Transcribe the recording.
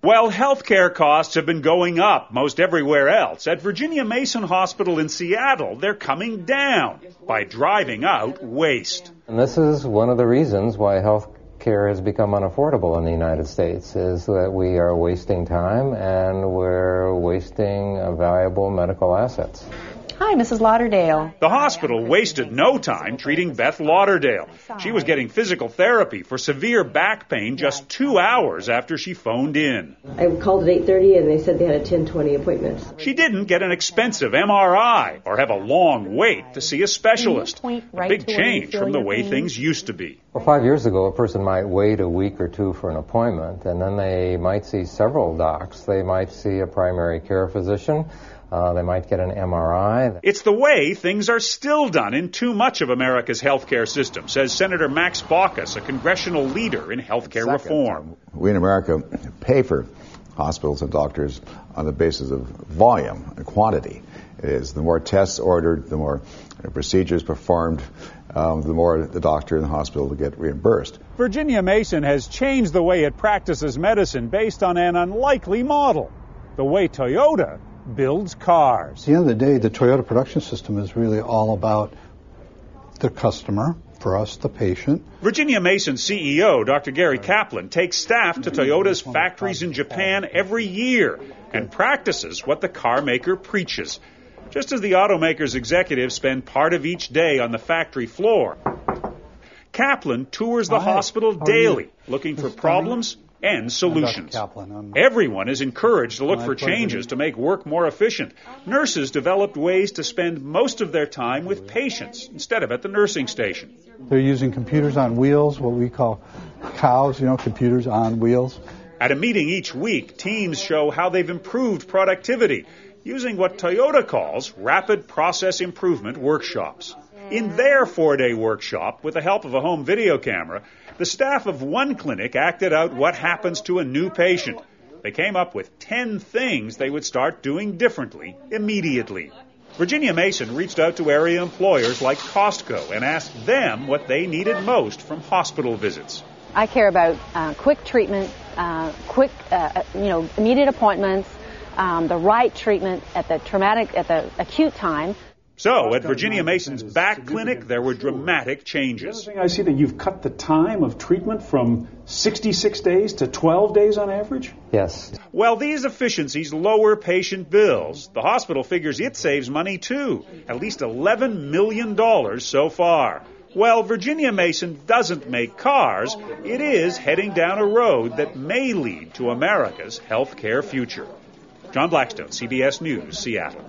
Well, healthcare costs have been going up most everywhere else. At Virginia Mason Hospital in Seattle, they're coming down by driving out waste. And this is one of the reasons why health care has become unaffordable in the United States, is that we are wasting time and we're wasting valuable medical assets. Hi, Mrs. Lauderdale. The hospital wasted no time treating Beth Lauderdale. She was getting physical therapy for severe back pain just 2 hours after she phoned in. I called at 8:30 and they said they had a 10:20 appointment. She didn't get an expensive MRI or have a long wait to see a specialist. A big change from the way things used to be. Well, 5 years ago, a person might wait a week or two for an appointment, and then they might see several docs. They might see a primary care physician. They might get an MRI. It's the way things are still done in too much of America's healthcare system, says Senator Max Baucus, a congressional leader in healthcare reform. We in America pay for hospitals and doctors on the basis of volume and quantity. It is the more tests ordered, the more procedures performed, the more the doctor and the hospital will get reimbursed. Virginia Mason has changed the way it practices medicine based on an unlikely model, the way Toyota builds cars. At the end of the day, the Toyota production system is really all about the customer, for us, the patient. Virginia Mason CEO Dr. Gary Kaplan takes staff to Toyota's factories in Japan every year and practices what the car maker preaches. Just as the automaker's executives spend part of each day on the factory floor, Kaplan tours the hospital daily, looking for problems and solutions. Everyone is encouraged to look for changes to make work more efficient. Nurses developed ways to spend most of their time with patients instead of at the nursing station. They're using computers on wheels, what we call cows, computers on wheels. At a meeting each week, teams show how they've improved productivity using what Toyota calls rapid process improvement workshops. In their 4-day workshop, with the help of a home video camera, the staff of one clinic acted out what happens to a new patient. They came up with 10 things they would start doing differently immediately. Virginia Mason reached out to area employers like Costco and asked them what they needed most from hospital visits. I care about quick treatment, immediate appointments, the right treatment at the acute time. So, at Virginia Mason's back clinic, there were dramatic changes. I see that you've cut the time of treatment from 66 days to 12 days on average? Yes. Well, these efficiencies lower patient bills. The hospital figures it saves money, too, at least $11 million so far. Well, Virginia Mason doesn't make cars. It is heading down a road that may lead to America's healthcare future. John Blackstone, CBS News, Seattle.